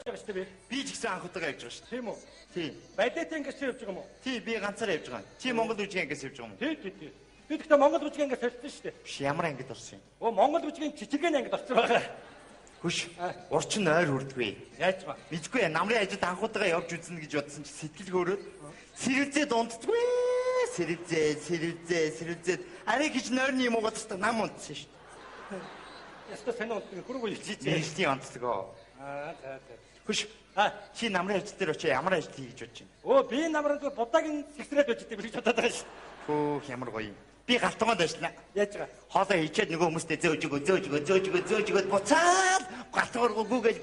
байгаа шүү дээ. Би ч гэсэн анх удаа явж байгаа шүү дээ. Тийм үү? Тийм. Балетын ангиас явж байгаа юм уу? Тий, би ганцаараа явж байгаа. Чи Монгол үжигийн ангиас явж байгаа юм уу? Тий. Би гэхдээ Монгол үжигийн ангиас явсан шүү дээ. Биш, ямар ангид орсон юм? Оо, Монгол үжигийн жижигхэн ангид орсон байгаа. Хүш. Урчин ойр хүрдгүй. Яаж байгаа? Мэдгүй намрын ажид анх удаа явж үзнэ гэж бодсон чи сэтгэл хөөрөөд сэрэлзээ дунддгүй. Сэрэлзээ. Арай гэж нойрны юм уугаад та нам унтсан шүү дээ. Ястаа сайн унтдаг хөргөө илжиж. Нэршлийн онцлогоо. За. Хүш. Чи намрын ажид дээр очиж ямар ажил хийж бодож байна? Оо, би намранд будагийн сэгсрээд байж байгаа гэж бодоод байгаа шүү. Хөөх ямар гоё юм. Би галтгоонд ажиллана. Яаж байгаа? Хоолоо хийчихэд нөгөө хүмүүстээ зөөж өгөө буцаад галтгоор гүүгээл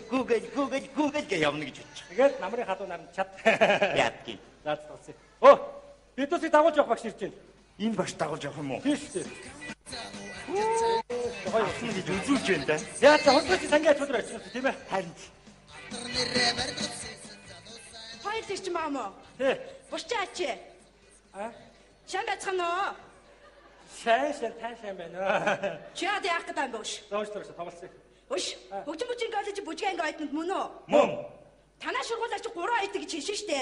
гэж явна гэж бодчих. Тэгээд намрын халуун наранд чад. Яадгийн. За цацсан. Оо, бид усыг дагуулж явах багш ирж байна. Энэ багш дагуулж явах юм уу? Тийм шүү дээ. Гоё усна гэж үзүүлж байна да. Яа, за хурдч сангийн ачуулаар очсон тийм ээ. Харин Хоёр ирч маамаа. Тий. Бушчаач. Шангацхан уу? Сайн байна. Чаад яах гэдэг юм бөш. Зоочтороо тоглосон. Өш. Хөгжим бүжгийн коллеж бүжгийн ангид мөн үү? Мөн. Танаа сургуулиар чи 3 айдаг гэж хэлсэн штэ.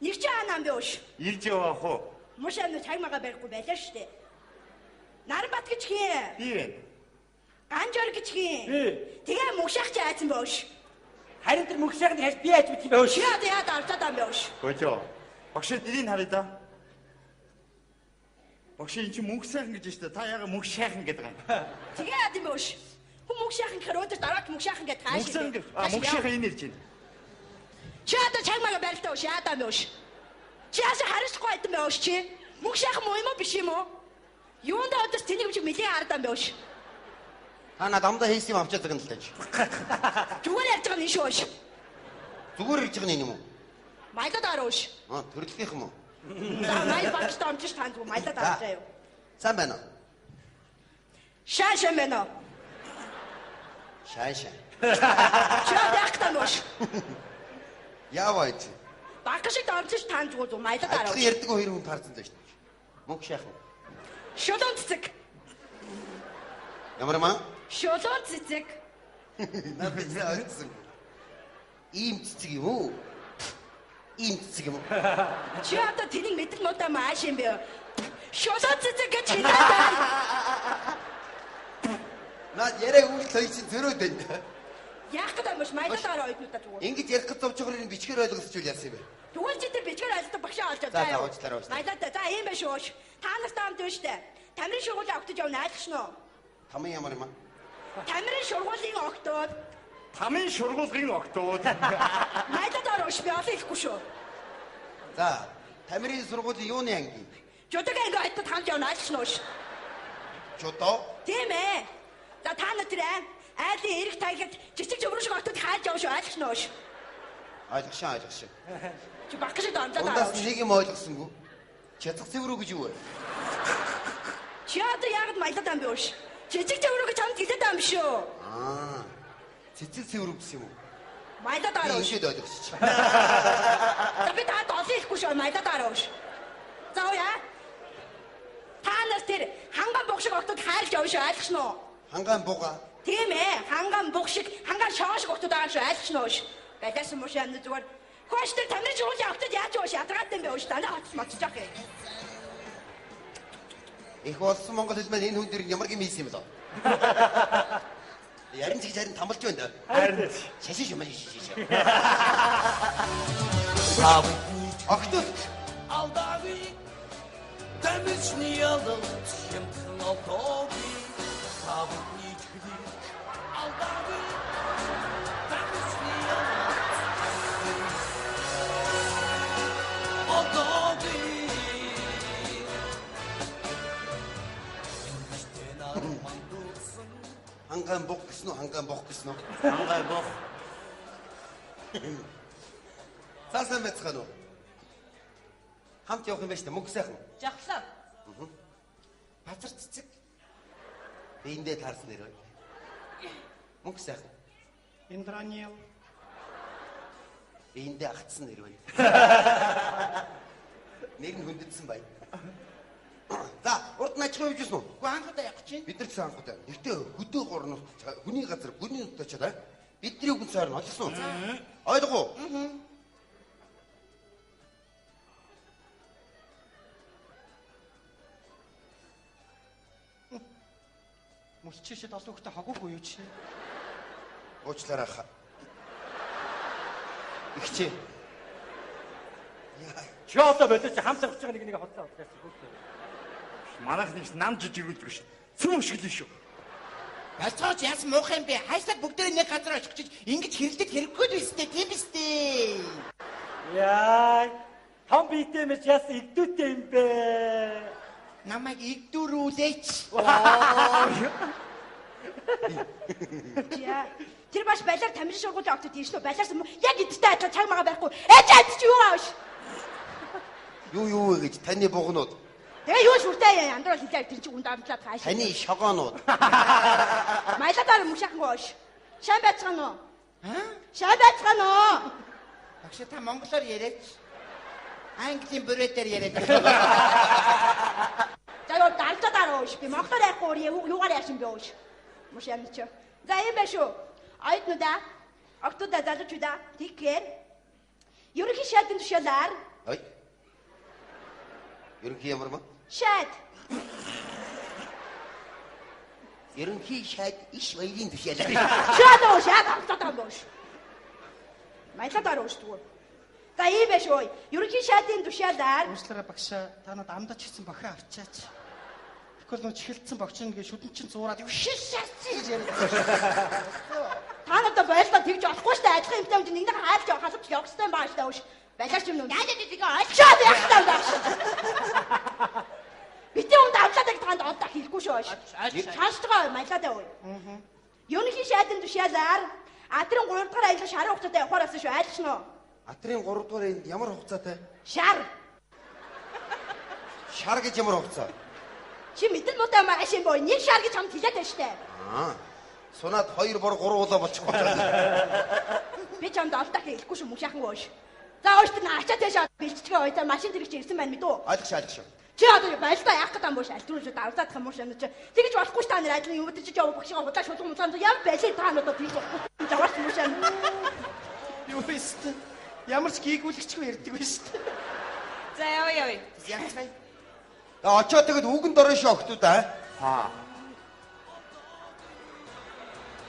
Нэг ч аанаа бөш. ирж явах уу? Мушааны цагмаага барихгүй байлаа штэ. Нарбат гэж хин. Би байна. Ганжор гэж хин. Тэгээ мушаах чи айсан бөш. Харин тэр мөгшөөг нь би яаж бит юм бэ? Чаад яад арцаад юм бөш. Гojoo. Багш дэрийг харъя да. Багш энэ чи мөнх сайхан гэж штэ. Та яга мөнх шайхан гэдэг юм. Тэгээ яад юм бөш. Хүн мушаах гэхээр өдөр дараа мушаах гэдэг хааш. Мөнх шайхан энэ ирж байна. Чаад цагмаага барилтаа өш яадаа бөш. Чаас харахгүй байдсан бөш чи. Мушаах муу юм уу биш юм уу? Юунд өдөрс тэнийг юм чи мэдээ хардаа бөш. Та надад амдаа хийсэн юм авчаад байгаа юм л тааж. Зүгээр ярьж байгаа нь шүү ш. Зүгээр ирж байгаа юм уу? Маялаад арууш. Төрөлхийнх юм уу? За май багш таамч тань зүг маялаад араа юу. Сайн байна уу? Шаашаа байна уу? Шай. Чаад яах гэдэг юм ш. Яаваа ич. Багш таамч тань зүг маялаад араа. Адилхан ярьдаг хоёр хүн таарсан дээ шүү дээ. Мөнх шайхан. Шулуун цэцэг. Ямар маа? Шулуун цэцэг. Надад заасан. Ийм цэцэг юм уу? Ийм цэцэг юм уу? Чи одоо тэнийг мэдэн муудаа мааш юм бэ? Шулуун цэцэг гэж хэлээд. Наад яриа үйл хийсэн зөрөөд байна. Яах гэдэг юм ш маялаад араа ойднуудаа зүгээр. Ингэж ярих гэж зовж байгаа юм бичгээр ойлгосчул яасан юм бэ? Тэгвэл чи тэр бичгээр айлтаа багшаа олж За уучлаарай. Маялаад за ийм байх шүү ш. Та нартай хамт байна штэ. Тамирын шургуулын огтод явна айлгшноо. Таман ямар юм аа? Тамирын шургуулийн огтод. Тамийн шургуулгын октод. Маялаад арууш би олон хэлэхгүй шүү. За, Тамирын сургуулийн юуны анги? Жудаг анги хайтад хамт явна айлгшноо ш. Жудоо? Тийм ээ. За та нар тэр айлын эрэг тайлгад жижиг жөврөн шиг огтод хааж явна шүү айлгшноо ш. Ойлгошоо. Чи багш шиг донжаад Ундаас арууш. нэг юм ойлгосонгүй. Чязгах цэврүү гэж юу вэ? Чи одоо яг маялаад ам биш. Жижиг жөврөн гэж хамт хэлээд ам шүү. Цэцэг цэврүү гэсэн юм уу? Маялаад арууш. Ингээд ойлгосч. За би та олон хэлэхгүй шүү маялаад арууш. За яа. Та нар тэр ханган буг шиг огтод хайлж явна шүү айлгшноо. Хангаан буга. Тийм ээ. Ханган буг шиг ханган шоо шиг огтод байгаа шүү айлгшноо ш. Байлаас мууш яна зүгээр. Хөөш тэр тамирын шуулын огтод яаж ууш ядаргаатай юм бэ ууш дандаа хоцс моцож явах юм. Их болсон монгол хэл маань энэ хүн дээр ямар юм хийсэн юм бэ? Ярин ч гэж харин тамалж байна. Харин Шашин юм шашин. Октод алдави тамични алдал хэмтэн автоби савны чили алдави тамични алдал Хангаан буг гэсэн үү? Хангаан буг гэсэн үү? Хангай бох. Цаасан байцгаана уу? Хамт явах юм байна шүү дээ. Мөнгө сайхан. Жагсаа. Базар цэцэг. Биэндээ таарсан нэр бай. Мөнгө сайхан. Индраниел. Биэндээ агтсан нэр бай. Нэг нь хүндэтсэн бай. За, урд нь ачгаа явж гисэн үү? Уу анхудаа явах чинь. Бид нар ч анхудаа. Гэтэ хөдөө горноос хүний газар хүний утаа чад. Бидний үгэн цаар нь олсон. Ойлгоо. Мөлчөөшөд олон хөтө хагуугүй юу чи? Уучлаарай хаа. Ихчээ. Чи одоо бодож хамт авч байгаа нэг хоцоо авчихсан. Манайх нэг нам жижигүүлдэг ш. Цүм шиг л шүү. Бацаач яс муухай юм бэ? Хайсаад бүгдээ нэг газар очихчих ингэж хэрэлдэт хэрэггүй л үстэй тийм биз дээ. Яа. Том биетэй мэт яс игдүүтэй юм бэ? Намайг игдүүрүүлээч. Яа. Тэр баш балиар тамирын шургуулын огт тийш нөө балиарсан юм. Яг эдтэй адилхан цаг магаа байхгүй. Ээж адч юу ааш? Юу гэж таны бугнууд. Тэгээ юу шүртэй яндрал хэлээ тэр чинь үнд амтлаад хааш. Таны шогоонууд. Маялатаар мушаахан gooш. Шан байцгаан уу? Шан байцгаан уу? Багш та монголоор яриач. Английн бүрээдээр яриад. За юу далтаа ууш. Би монголоор ярихгүй юугаар яашин би ууш. Мушаан чи. За юм байна шүү. Айднуудаа октода залуучуудаа тэгэхээр ерөнхий шатны тушаалаар Ой. Ерөнхий ямар маа? шат. Ерөнхий шат иш баярын тушаалаар. Шат ууш, шат ууш. Маялатаар ууш түгөө. За ийм байна шүү. Ерөнхий шатны тушаалаар Уучлаарай багш. Та надад амдаж хийсэн бохио авчаач. Тэгвэл нөө чихэлдсэн богч нэгэ шүдэн чин зуураад шишээсэн гэж яриад. та надад байлдаа тэгж болохгүй шүү дээ. Адилхан юмтай юм чинь нэг хаалж халууч явахстай юм баа шүү дээ ууш. Балиарч юм нөө. Яа тэгээ олчоод байх таа багш. Битээ унд авлаадаг танд одоо хэлэхгүй шүү ууш. Чаашгаа маялаа ууй. Ерөнхий шатны тушаалаар Атрын 3 дахь аялал шарын хугацаатай явахаар болсон шүү. Айлч нөө. Атрын 3 дугаар энд ямар хугацаатай? Шар. Шар гэж ямар хугацаа? Чи мэдэн муутай маш юм боо. Нэг шар гэж хамт хэлээд байна штэ. Сунаад 2 бор 3 удаа болчих болчихлоо. Би ч хамт олдох хэлэхгүй шүү мушаахан ууш. За ууш тэр ачаа тэшээ бэлчгээ ойцоо машин тэрэг чи ирсэн байна мэдүү. Ойлгош. Чи одоо байлдаа яах гэдэг юм боош альтруулж давзаадах юм уу шанаа чи. Тэгэж болохгүй ш та нар ажлын юм өдөр чи яваа багшгаа худлаа шулуун муцаан яам байлээ та надад тийж болохгүй. Жаваарч юм шан. Юу вэ? Ямар ч гийгүүлэгчгүй ярьдаг байж шүү. За яваа. Янцгай. Очоод тэгэд үгэнд орно шүү охтууд аа.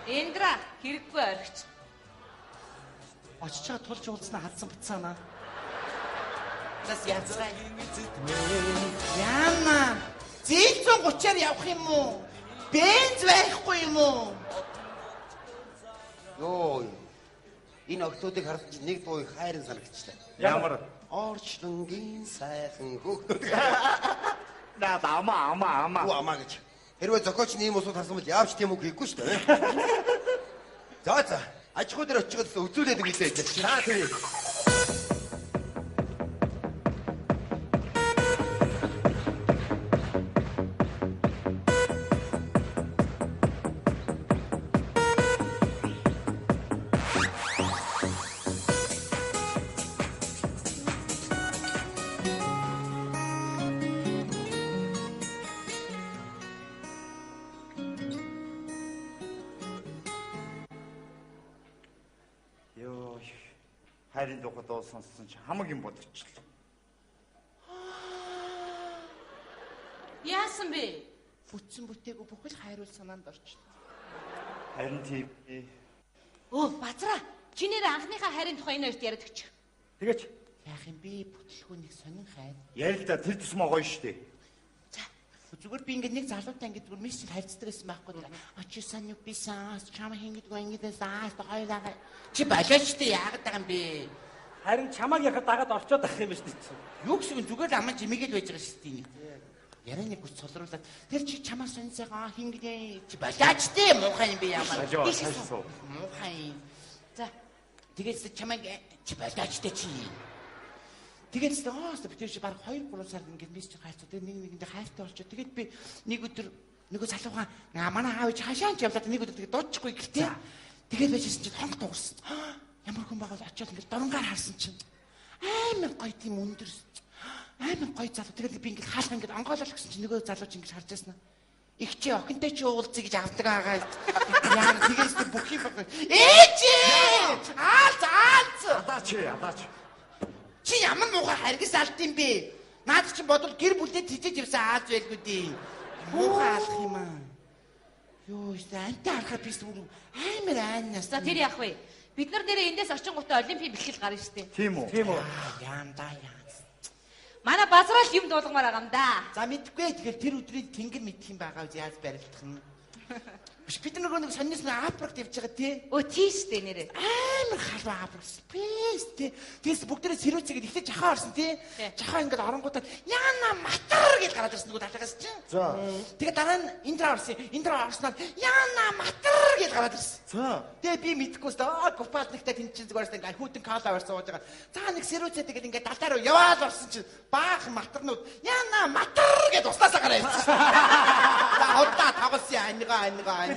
Эндра хэрэггүй орхич. Очиж байгаа тулж уулзнаа хадсан бацаанаа. Нас янцгай. Яна. Зээл 130-аар явах юм уу? Бенз байхгүй юм уу? Йоо. Энэ охтуудыг харсан чинь нэг дууг хайрын санагчлаа. Ямар? Орчлонгийн сайхан хүүхдүүд. Наа ама. Уу амаа гэж. Хэрвээ зохиолч ийм усууд харсан бол яавч тийм үг хийхгүй шүү дээ. За. Аж ахуй дээр очиод үзүүлээд үгэлээ гэж. Тэр. Хайрын духад уу сонссон чи хамаг юм бодчихлоо. Яасан бэ? Бүтсэн бүтээгүй бүхэл хайруул санаанд орчлоо. Харин тийм. Оо, базраа. Чи нэр анхныхаа хайрын тухай энэ хоёрт яриад өччих. Тэгээч Яах юм бэ? Бүтлгүй нэг сонин хайр. Ярил да тэр тусмаа гоё штэ. За. Зүгээр би ингээд нэг залуутай ингээд зүгээр мессеж хайрцдаг гэсэн байхгүй. Очи саныг би саас чам хийгээдгүй ингээд саас хоёлаа. Чи болооч тээ яагаад байгаа юм бэ? харин чамааг яхад дагаад орчоод байх юм биш үү? Юу гэсэн зүгээр л аман жимигээл байж байгаа шүү дээ. Ярианы хүч цолруулаад тэр чи чамаа сонцойгоо хингээ чи болооч тээ муухай юм би яамаа. Муухай. За. Тэгээд чамайг чи болооч тээ чи. Тэгээд битэр чи баг 2-3 сар ингээд мессеж хайцаа. Тэгээд нэгэндээ хайртай болчихоо. Тэгээд би нэг өдөр нөгөө залуугаа манай аав чи хашаанч явлаа. Нэг өдөр тэгээд дуудчихгүй гэлтэй. Тэгээд байжсэн чи хонх дуурсан. Ямар хүн байгаад очиод ингээд доронгаар харсан чинь амар гоё тийм өндөр амар гоё залуу. Тэгээд би ингээд хаалга ингээд онгоолол гэсэн чи нөгөө залуу чи ингээд харж байсан. их чи охинтой чи уулзъя гэж авдаг байгаа. Яа тэгээс бүх юм баг. Ээж! Алц! Адаач. Чи ямар муухай харгас алт юм бэ? Наад чи бодвол гэр бүлдээ тижиж ирсэн Ааз байлгүй дээ. Муухай алах юм аа. Йоо, антай харахад би зүгээр амар айнаас. За тэр яах вэ? Бид нар нэрээ эндээс очингуудаа олимпийн бэлтгэл гарна штэ. Тийм үү? Яам да. Манай базрал юм дуулгамаар байгаа юм да. За мэдгүй. Тэгэхээр тэр өдрийг тэнгэр мэдх юм байгаа үз яаж барилдах нь. Биш бид нэг сонирс апракт явж байгаа тий. Өө тийш дээ нэрээ. Амар халуун апракт. Спейс тий. Тэгээс бүгдээрээ сэрүүцгээд ихтэй жахаа орсон тий. Жахаа ингээд оронгуудад яана матар гэж гараад ирсэн нөгөө талаагаас чинь. За. Тэгээ дараа нь интро орсон. Интро орсноор яана матар гэж гараад ирсэн. За. Тэгээ би мэдхгүй өстө гопаатниктай тэнд чинь зүгээр ингээд хүүтэн кала барьсан ууж байгаа. За нэг сэрүүцээд тэгээд ингээд далаа руу яваад орсон чинь баах матарнууд яана матар гэж уснасаа гараад ирсэн. За удаа тоглосон ангаа.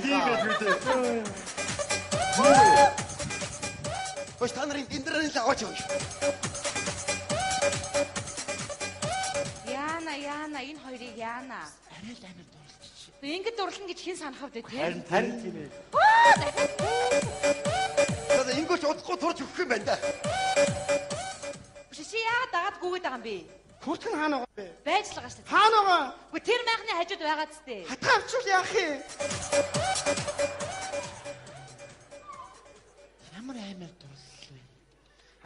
Ой та нарын гиндрэн л аваач явж. Яана энэ хоёрыг яана. Арай л амар дурлчих. Ингэж дурлана гэж хэн санах вэ тий? Харин тийм ээ. За ингүүч удахгүй турж өгөх юм байна да. Биш чи яагаад дагаад гүгээд байгаа юм бэ? Хүртэн хаана байгаа бэ? Байж л байгаа шүү дээ. Хаана байгаа? Үгүй тэр майхны хажууд байгаа ч дээ. Хатаа авчвал яах юм? Ямар амар дурлал вэ?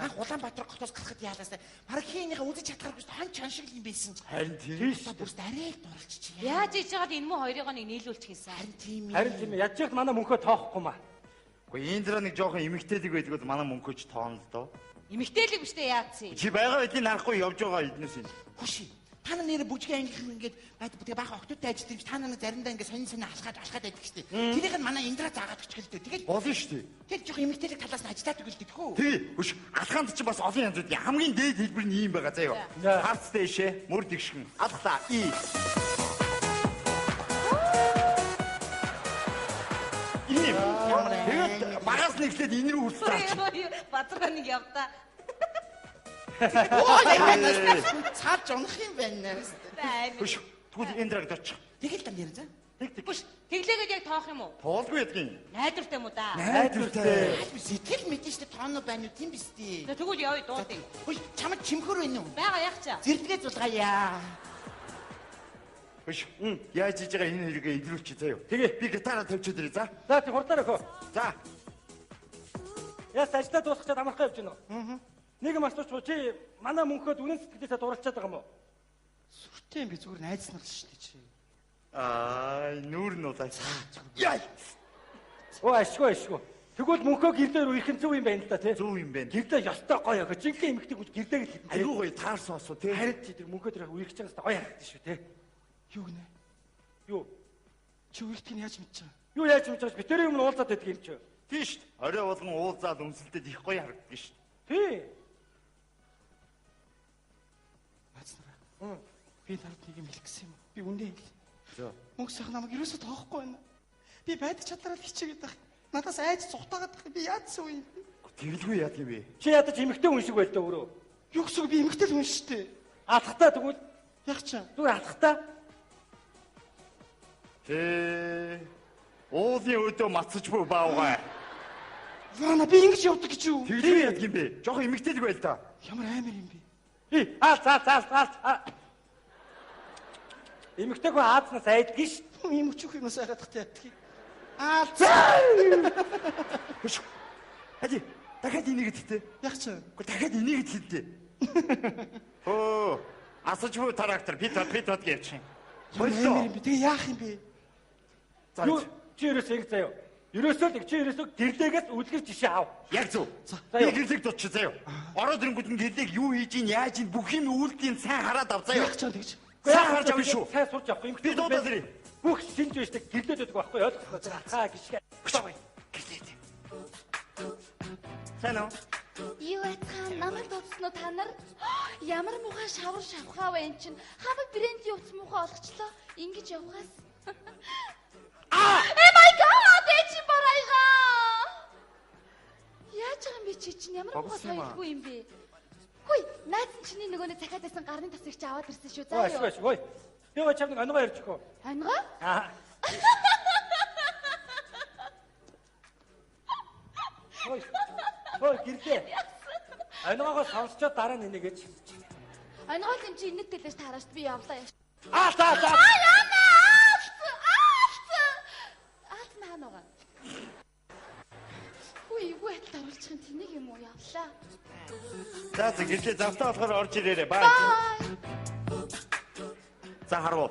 Анх Улаанбаатар хотоос гарахад яалаасаа бараг хийнийхээ үзэж чадхааргүй хон чан шиг юм байсан. Харин тийм. Бүрс арай дурлчих. Яаж ийж яагаад энэ муу хоёрыг нэг нийлүүлчих юмсан? Харин тийм ээ. Яаж ч манай мөнхөө тоохгүй маа. Гэхдээ энэ дэр нэг жоохон эмэгтэйлэг байдаг бол манай мөнхөж тоон л доо. Эмэгтэйлэг биш дээ яатсан. Чи байгаа байдгийг харахгүй явж байгаа эднээс энэ. Хүши. Та нар нэр бүжгийн ангийнхан ингээд тэгээ баах октодтой ажилладаг юм чи та нар заримдаа ингээд сонин алхаад байдаг штеп. Тэрийг нь манай Индра заагаад өчгөл дээ. Тэгээд Болно шүү дээ. тэр жоох эмэгтэйлэг талаас нь ажилладаг л дээ хөө. Тий. Хүш алхаанд чи бас олон янзууд хамгийн дээд хэлбэр нь ийм байгаа заяа. Харц дэшээ, мөр дэгшин. Алхлаа. Ийм. Тэгээд багаас нь эхлээд энэ рүү хүрсэн. Базраа нэг явдаа. Оо яа. Цаад жонох юм байна. Хүш тэгвэл энэ драг дооч. Тэгэл дам ярь за. Тэг. Биш тэглээгээд яг тоох юм уу? Тоолгүй ядгийн. Найдвартай юм уу да? Найдвартай. Сэтгэл мэдэн штэ тооноо байна уу тийм биз дээ. За тэгвэл явъя дуудыг. Хөөе чамд чимхөр байна уу? Бага яах чаа. Зэрдэгэ зулгаая. Хүш яаж хийж байгаа энэ хэрэгээ илрүүлчих заяа. Тэгээ би гитараа тавьчихад ирээ за. За тий хурдаар өгөө. За. Яа сажлаа дуусгачаад амархаа явж гинөө. Нэг юм асууч чи манай мөнхөд үнэн сэтгэлээсээ дурлцаад байгаа юм уу? Сүртэй юм би зүгээр найз нар л шүү дээ чи. Нүүр нь улаа. Яа. Оо ашгүй. Тэгвэл мөнхөө гэрдээ рүү ихэн зөв юм байна л да тий. Зөв юм байна. Гэрдээ ёстой гоё охин жинхэнэ эмэгтэй хүч гэрдээ л хэлнэ. Айгуу гоё таарсан осоо тий. Харин чи тэр мөнхөө тэр үерхэж байгаас гоё харагдаж шүү тий. Юу гинэ? Юу? Чи үерхтгийг яаж мэдэж байгаа? Юу яаж мэдэж байгаа би тэр юм уулзаад байдаг юм чи. Тий шүү. Орой болгон уулзаад өмсөлдөд их гоё харагддаг шүү. Тий. Бацнараа. Би танад нэг юм хэлэх гэсэн юм. Би үнэ хэл. За. Мөнгө сайхан намайг юусоо тоохгүй байна. Би байдаг чадвараа л хичээгээд байх. Надаас айж цухтаагаад байх. Би яадсан үе. Тэгэлгүй яад юм бэ? Чи ядаж эмэгтэй хүн шиг байл да өөрөө. Юу гэсэн би эмэгтэй л хүн шүү дээ. Алхахтаа тэгвэл Яг ч зүгээр алхахтаа. Уулын өдөө мацаж буй баавгай. Яна би ингэж явдаг гэж юу? Тэгэлгүй яад юм бэ? Жохон эмэгтэйлэг байл та. Ямар амар юм бэ? За. Эмэгтэй хүн Аазнаас айддаг ш. Ийм өчүүх юмас айгаадах таадгийг. Хүш. Хади дахиад энийг хэлтээ. Яг ч Дахиад энийг хэлтээ. Асаж буй трактор пит гэж юм. Ямар юм бэ? Тэгээ яах юм бэ? За. Чи ерөөсөө ингэ заяа. Ерөөсөө чи гэрлээгээс үлгэр жишээ ав. Яг зөв. Би гэрлэг дутчих заяа. Ороод ирэнгүүт нь гэрлэг юу хийж ийн яаж ийн бүх юм үйлдлийн сайн хараад ав заяа. Яг ч тэгж. Сайн харж авна шүү. Сайн сурч авах юм. Би дуудаад ирээ. Бүх шинж байшдаг гэрлээд байдаг байхгүй ойлгохгүй. Хаа гიშгэ. Гэрлээд. Санаа. Юу атхан намайг дуудсан уу та нар? Ямар муухай шавар шавхаа вэ эн чин? Хамаг брендийн утас муухай олгочлоо. Ингэж явхаас. Oh my god! Эцэг барайгаа. Яаж байгаа юм бэ чи чинь ямар муухай соёлгүй юм бэ? Хөөе, наад чиний нөгөөний цахиад байсан гарны тасыг чи аваад ирсэн шүү заа юу? Ой. Би Би гоо чамд оногоо ярьж өгөө. Ангаа? Аа. Ой гэрдээ. Оногоо сонсчоод дараа нь энэ гэж. Ангаа л юм чи инэт телээс таараач би явлаа яаш. За. Аат наанаа. Үгүй таруулчих юм тэнийг юм уу явлаа. За гэртээ завтаа болохоор орж ирээрэй. Бай. За харуу.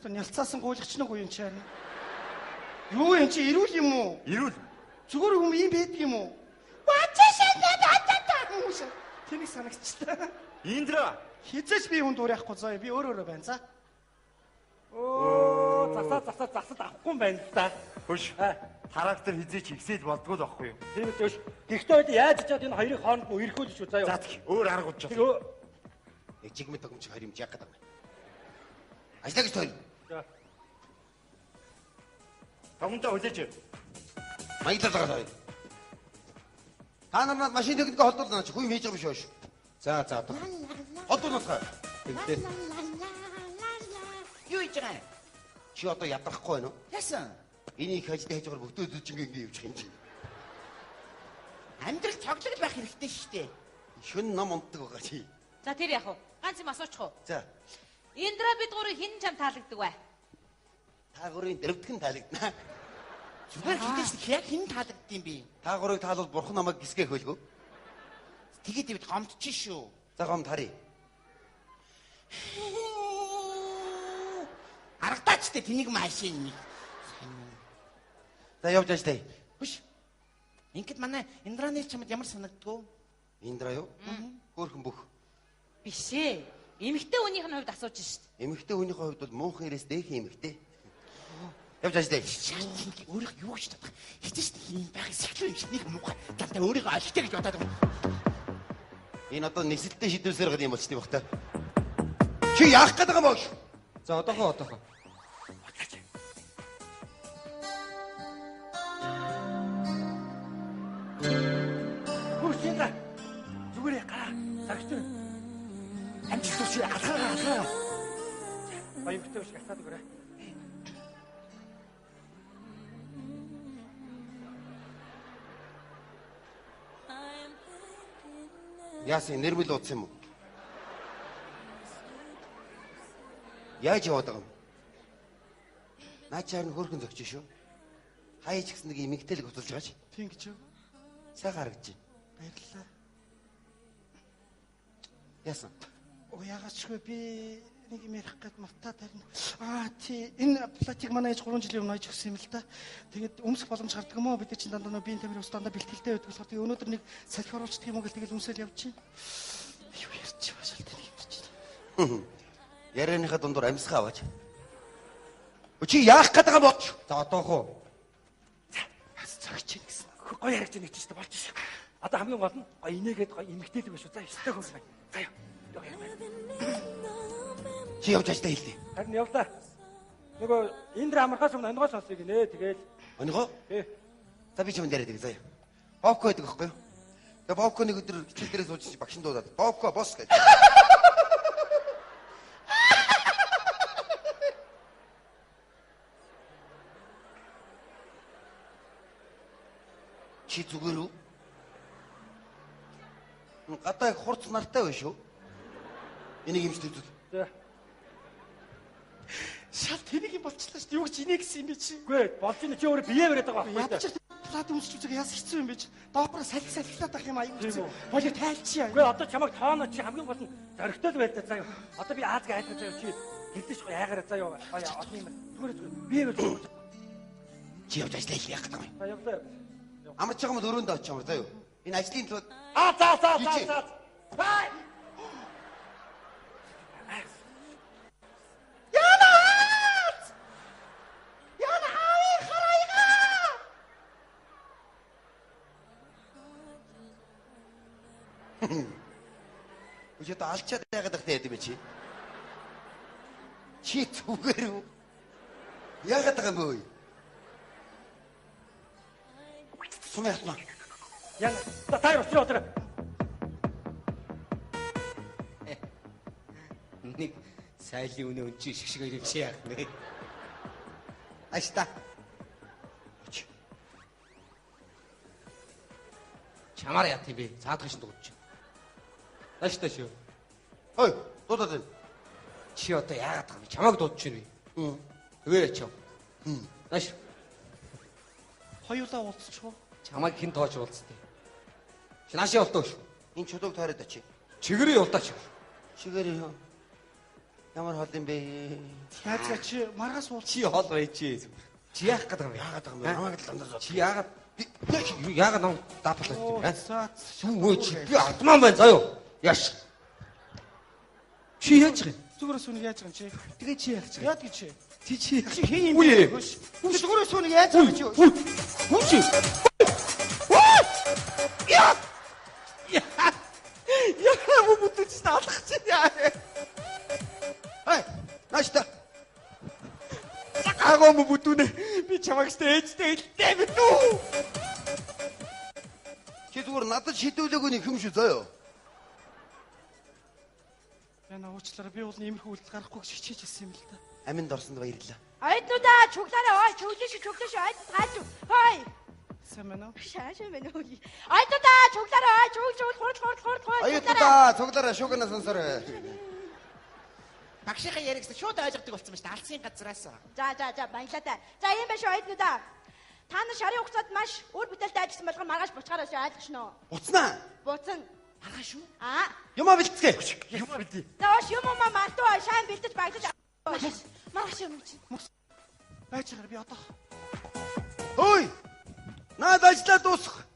Тэн ялцаасан гуйлгач нэг уу юм чи харин. Юу юм чи ирүүл юм уу? Ирүүл. Зүгээр юм ийм байдаг юм уу? Бачаа. Тэнийг санагчлаа. Индра. Хизээч би хүн дуурайхгүй заа. Би өөрөө байна. За. Оо засаад авахгүй юм байна л да. Хөш. Характер хизээч ихсээд болдгоо л байхгүй юу? Тийм үү. Гэхдээ үед яаж чад энэ хоёрын хооронд нь үерхүүлж шүү заа юу. За өөр арга удаж. Яг чигмэт огомч хоёр юм яг гэдэг юм. Ажлаа гэж тойл. За. Томдоо хүлээж. Маягдлаа байгаа. Та нарт машин техникээ холдуулна чи хүн хийж байгаа биш үү? За. Холдуулнаа. Тэгтээ. Юу хийж байгаа юм? Чи одоо ядрахгүй байна уу? Яасан? Энийг хажид хайж байгаа бүхтөө зүжингээ ингэ явуучих юм чи. Амьдрал цоглог байх хэрэгтэй шүү дээ. Шүн ном унтдаг байгаа чи. За тэр яах вэ? Ганц юм асуучих уу? За. Индра бид гурыг хэн чам таалагддаг вэ? Та гурийн дэрвдгэн таалагдана. Зүгээр хитээс яг хэн таалагдд юм бэ? Та гурыг таалвал бурхан намайг гисгэ хөлгөө. Тэгээд бид гомдчих шүү. За гомд харъя. Аргатаачтай тэнийг машин нэг. За явж ажтай. Хөш. Ингээд манай Индраны чамд ямар санагддгүү? Индра юу? Хөөхөн бүх. Биш ээ. Эмэгтэй хүнийх нь хувьд асууж шít. Эмэгтэй хүнийхээ хувьд бол муухай ирээс дээхэн эмэгтэй. Явж ажтай. Шаардлагыг өөрийнхөө юу гэж бодох. Хитэж тийм байх сэхлүү юм шиг нэг муухай. Дандаа өөрийгөө алхтай гэж бодоод байгаа. Энэ одоо нисэлттэй шийдвэсээр гад юм болч тийм бах та. Чи яах гээд байгаа юм бол? За одоохоо. Хөөсөндө. Зүгээр гараа. Цагт. Амжилт чи алхаа. Баяртай биш гацаад өгөөрэй. Яасан нэрмэл уудсан юм уу? Яаж яваад байгаа юм? Наачаар нь хөрхөн зөгч шүү. Хаяж гисэн нэг эмэгтэйлэг хөтөлж байгаач. Тийм гэж юу? Сайн харагдаж байна. Баярлалаа. Яасан? Оо ягаачгүй би нэг юм ярих гээд мартаад байна. Тий энэ платик манай ээж 3 жилийн өмнө аж өгсөн юм л да. Тэгээд өмсөх боломж гардаг юм уу? Бид чинь дандаа нөө биеийн тамирын устдаа бэлтгэлтэй байдаг болохоор тэгээд өнөөдөр нэг салхи оруулчихдаг юм уу гэл тэгээд өмсөөл явчих. Юу ярьж байгаа шал тань ярьж байна. Ярианыхаа дундуур амьсгаа аваач. Чи яах гээд байгаа боч? За одоохоо. Бас цагч юм гэсэн. Гоё харагч нэг ч болж шүү. Одоо хамгийн гол нь гоё инээгээд гоё эмгтээлэг биш үү? За өстэй хөөс бай. За яа. Чи явж ажтай хэлээ. Харин явлаа. Нөгөө Индра амархаас өмнө оногоо сонсъё гинэ. Тэгээд Оногоо? Ээ. За би ч юм яриад байгаа заяа. Бовко байдаг байхгүй юу? Тэгээ бовко нэг өдөр хичээл дээрээ сууж багшин дуудаад бовко босс гэж. Чи зүгээр үү? Гадаа хурц нартай байна шүү. Энийг юмш төдөл. за. Шал тэнийг юм болчихлоо шүү. Юу гэж инээ гэсэн юм бэ чи? Үгүй болж ин чи өөрөө бие бариад байгаа байхгүй Ядаж плат өмсч үзэх яс хэцүү юм биш. Доогоор салхилаад байх юм аюу Тийм хэцүү. үү? Болоо тайлчия. Үгүй одоо чамайг тооноо чи хамгийн гол нь зоригтой л байлаа заа юу. Одоо би Аз гайхаж заа юу чи гэлдэж гоё яагараа заа юу. Одоо юм зүгээр бие бариад. Чи явж ажлаа хийх яах гэдэг юм. За явлаа. Амарч байгаа юм өрөөндөө очиж ямар заа юу. Энэ ажлын төлөө За. Бай. Үгүй одоо алчаад байгаад ихтэй яд юм чи. Чи зүгээр үү? Яагаад байгаа юм бэ? Сумятна. Яна. За таар очроо өдрөө. Нэг сайлын үнэ өнчи шиг шиг чи яах вэ? Аста. Чамаар яа тийм бэ? Цаадах шин дуудаж байна. Аста шүү. Ой, дуудаад байна. Чи одоо яагаад байгаа юм? Чамааг дуудаж байна вэ? Тэгээр ачаа. Нааш. Хоёулаа уулзчихв. Чамайг хэн тоож уулзтыг? Чи наашаа болтоо шүү. Энэ чулууг тойроод очив. Чигэрээ явуулаач. Чигэрээ юу? Ямар хол юм бэ? Яагаад чи маргаас уулз. Чи хол байчээ. Чи яах гэдэг юм? Яагаад байгаа юм бэ? Намайг л дандаа. Чи яагаад нам даапалж байна? Сүү чи би ардман байна заяо. Яаш. Чи яаж гин? Зүгээрээ сүнийг яаж байгаа юм чи? Тэгээ чи яах гэж? Яад гэж чи? Чи хэн юм бэ? Зүгээрээ сүнийг яаж байгаа чи? Хүн чи. Яа! Яа мөдөж таалах чи яа. Хай, наашта. Агоо мөдүнэ. Би чамайг ээжтэй илтэй бид үү? Чи зүгээр надад шидүүлээгүй нэг юм шүү заяо. Яна уучлаарай би бол иймэрхүү үйлдэл гарахгүй гэж хичээж ирсэн юм л да. Аминд орсонд баярлалаа. Айднуудаа чуглаарай. Ой, чуглаш. Айд тааж. Хой. Сайн байна уу? Шаашаа байна уу? Айднуудаа чуглаарай. Хурд. Аюутаа цуглаараа шуугана сонсорой. Багшийнхаа яригс шууд ойлгодог болсон байна шүү дээ. Алсын газраас. За баярлалаа. За юм байна шүү айднуудаа. Та нар шарын хугацаанд маш үр бүтээлтэй ажилласан болгон маргааш буцахаар байна ойлгош нөө. Буцнаа. Буцан. Маргааш шүү. Юмаа бэлтцгээ. Юмаа бэлдээ. За ууш юм мартуу шайн бэлдэж баярлаж. Маргааш юм чи. Байж байгаа би одоо. Хөөе. Наад ажиллаа дуусах.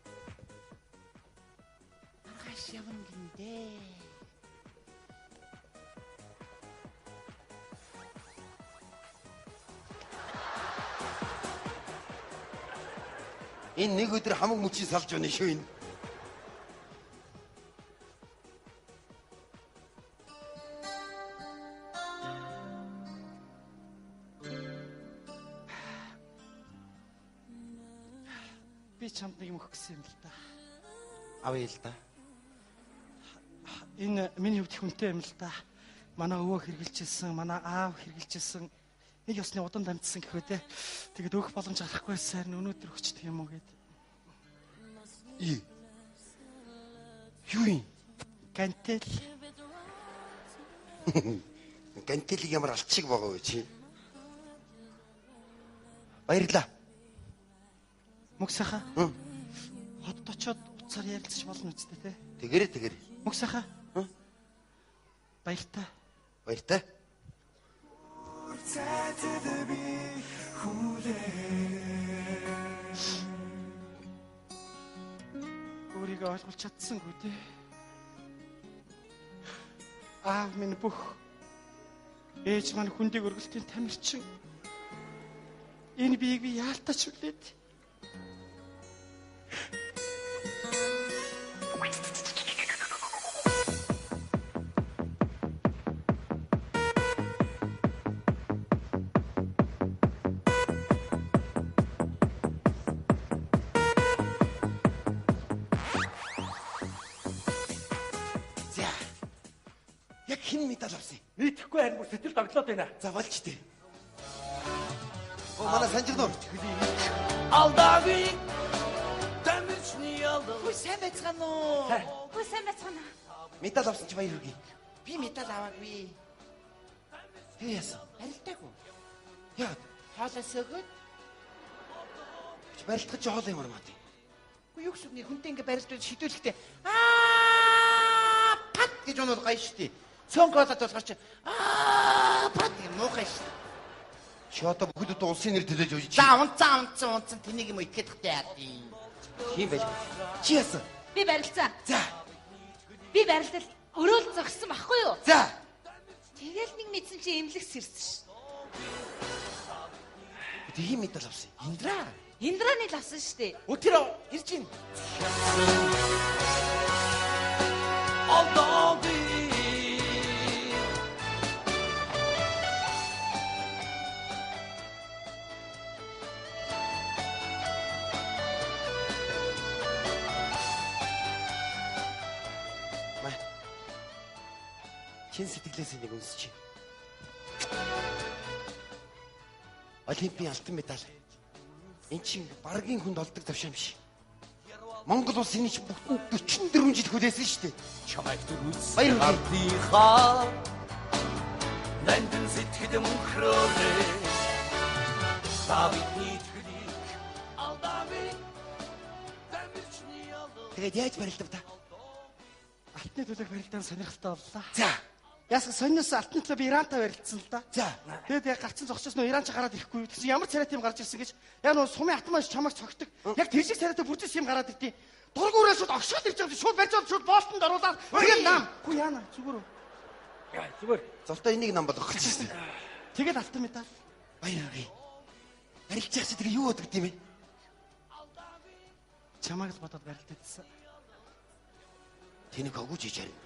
Маргааш явна гиндээ. Энэ нэг өдөр хамаг мөчийг салж байна шүү энэ. Би чамд нэг юм өгөх гэсэн юм л да. Авъя л да. Энэ миний хувьд их үнэтэй юм л да. Манай өвөө хэрглэжсэн, манай аав хэрглэжсэн. Нэг ёсны удан дамжсан гэхөө те. Тэгээд өөх боломж гарахгүй сайр өнөөдөр өчтдөг юм уу гэд. Юу юм? Гантел. Гантелийг ямар алчиг байгаа вэ чи? Баярлалаа. Мөксаха. Хотод очоод уцаар ярилцаж болно үстэй те. Тэгэр. Мөксаха. Баяртай. Баяртай. Өөрийгөө ойлгуулж чадсангүй те. Аав минь бүх ээж маань хүндийг өргөлтийн тамирчин. Энэ биеийг би яалтаач үлээд. Яг хэн медаль авсан? Нийтэхгүй харин бүр сэтгэл доглоод байна. За болж тээ. Манай санжигнор. Алдаагүй. Тамирчны алдаа. Хөөе сайн байцгаана уу? Хөөе сайн байцгаана. Медаль авсан чи баяр хүргэе. Би медаль аваагүй. Би яасан? Барилдаагүй. Яа, Хоолоос өгөөд. чи барилдах чи хоол ямар маа тий. Юу гэсэн нэг хүнтэй ингээ барилдаж шидүүлэхдээ пат гэж онол гай штий. Цонголоод болохоор чи пат юм уу гай штий. Чи одоо бүхэд улсын нэр төлөөж өгч. За унцсан тэнийг юм итгэхэд хтэй яа тийм. Тийм байж. Чи яасан? Би барилцсан. За. Би барилдал өрөөл зогссон байхгүй юу? За. Тэгэл нэг мэдсэн чи эмнэлэг сэрсэн ш. Тийм медаль авсан. Индрааны л авсан штэ. Өтөр ирж гин. чин сэтгэлээс нэг үнсэж. Олимпийн алтан медаль. Энд чинь баргийн хүнд олдог завшаан биш. Монгол улс энэ чинь бүгд 44 жил хүлээсэн шүү дээ. Чамайг дүрс баяр ардынхаа нандин сэтгэл мөнхрөөрэй. Давидний төлийг алдавь. Дамжны алдав. Тэгээд яаж барилдав та? Алтны төлөг барилдаан сонирхолтой боллоо. За. Ясаг сонниос алтны төлөв Ирантай барилдсан л да. За. Тэгээд яг гарцсан зогсоос нөө Иранч гараад ирэхгүй. Тэгсэн ямар царай тийм гарч ирсэн гэж. Яг нөө сумын атмааш чамайг цогтөг. Яг тэр шиг царайтай бүрдээс юм гараад ирдیں۔ Дургуураа шууд огшоод ирж байгаа. Шууд барьж аваад шууд боолтонд оруулаад. Тэгээд нам. Хүү яана зүгээр үү? Зүгээр. Золтой энийг нам болгох гэж байна. Тэгээд алтан медаль. Баяр. Барилдчих чи тэгээ юу өдөг тийм ээ? Чамайг л бодоод барилдагдсан. Тэнийг огүйж хийж харин.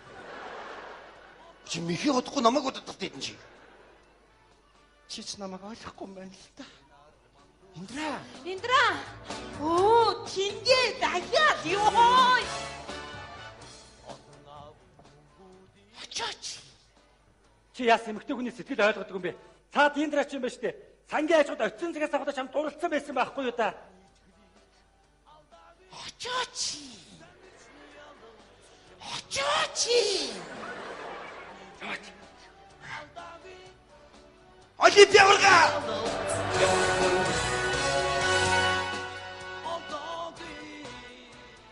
Чи мэхий годохгүй намайг бодоод тавтай энэ чи. Чи ч намайг ойлгохгүй юм байна л та. Индра. Оо, тингээ дахиад ёо. Ачаач. Чи яас эмэгтэй хүний сэтгэл ойлгодог юм бэ? Цаад Индра ч юм ба штэ. Сангийн ажууд оцсон цагаас аваад чам дурлцсан байсан байхгүй юу та? Ачаач. Ачаач. Олимпиа ургаа.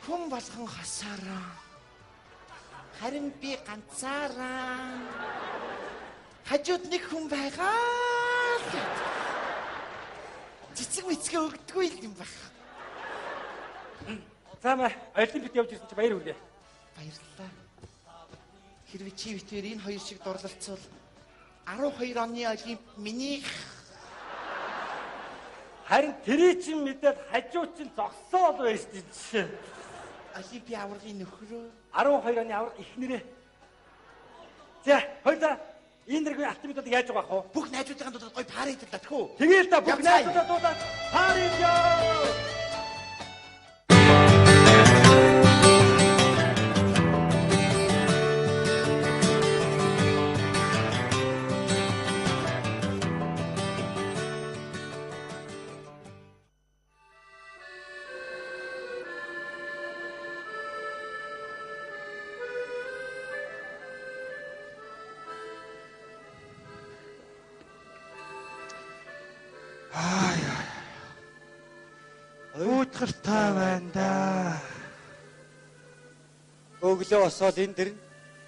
Хүн болгон хасаараа. Харин би ганцаараа. Хажууд нэг хүн байгаа. Цэцэг мэцгээ өгдөггүй юм баг. Цаамаа олимпиад явж ирсэн чи баяр хүргэе. Баярлалаа. Хэрвээ чи битээр энэ хоёр шиг дурлалцвал 12 оны олимп миний. Харин тэрий чин мэдээд хажууд чин зогсоо л байж чинь. Олимпи аваргын нөхрөө 12 оны аварга ихнэрээ. За, хоёлаа Индргийн алтан медалийг яаж байгаа хөө? Бүх найзуудын дуудаад гоё пари хийдэлээ тхүү. Тэгээл та бүх найзуудаа дуудаад пари ёо. Уутралтай байна да. Өглөө босоод энэ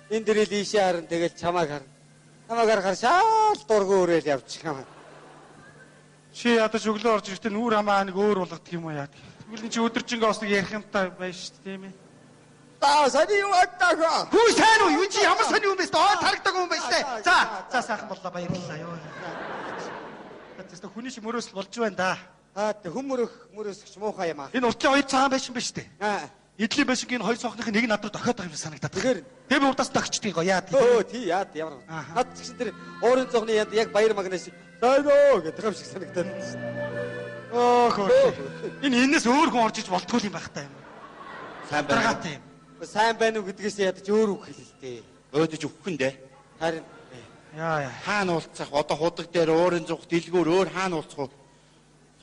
дэрэл ийшээ харан тэгэл чамайг харна. Чамайг харахаар шаал дургу өрөөл явчих юм. Чи ядаж өглөө орж ирэхдээ нүүр хамаа нэг өөр болгодог юм уу яа. Тэгвэл чи өдөржингөө бас нэг ярих юмтай байна шүү дээ тийм ээ. Таа сони юу аттагаа. Хүү сайн уу? Юу чи ямар сони юм бэ? Оо тарагдаг юм байна шүү дээ. За сайхан боллоо баярлалаа ёо. Тэст хүний шиг мөрөөсөл болж байна да. Тэг хүмүүрөөсч муухай юм аа. Энэ уртлын хоёр цагаан байшин ба штэ. Эдлийн байшингийн хоёр цонхных нэг надад дохиод байгаа юм санагдаад. Тэгэхээр би урдаас догчдгийг го яа. Тий яад ямар. Над чинь тэр уурын цонхны яг баяр магнаас дайноо гэдэг юм шиг санагдаад байна шүү дээ. Оо хөө. Энэс өөр хүн орж иж болтгүй юм байх та юм. Сайн байна. Сайн байна уу гэдгээс ядаж өөр үг хэлээ. Өөдөж өгөх нь дээ. Харин яа. Хаана уулзах одоо худаг дээр уурын зүг дэлгүүр өөр хаана уулзах вэ?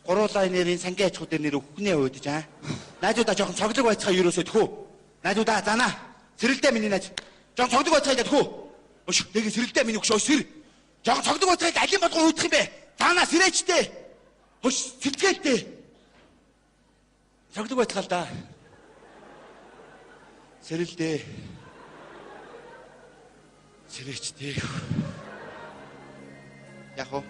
Гуруулаа нэрийн сангийн аж ахуй дээр нэр өгөхнээ өөдөж аа. Найдуудаа жоохон цоглог байцгаа юусоо тхүү. Найдуудаа занаа. Сэрэлдээ миний найз. Жоохон цоглог байцгаа тхүү. Өш тэгээ сэрэлдээ миний өгшөө сэр. Жоохон цоглог байцгааг алин болгон үүдэх юм бэ. Занаа сэрээчтэй. Өш сэтгээдтэй. Цоглог байцгаа л да. Сэрэлдээ. Сэрээчтэй. Яг уу.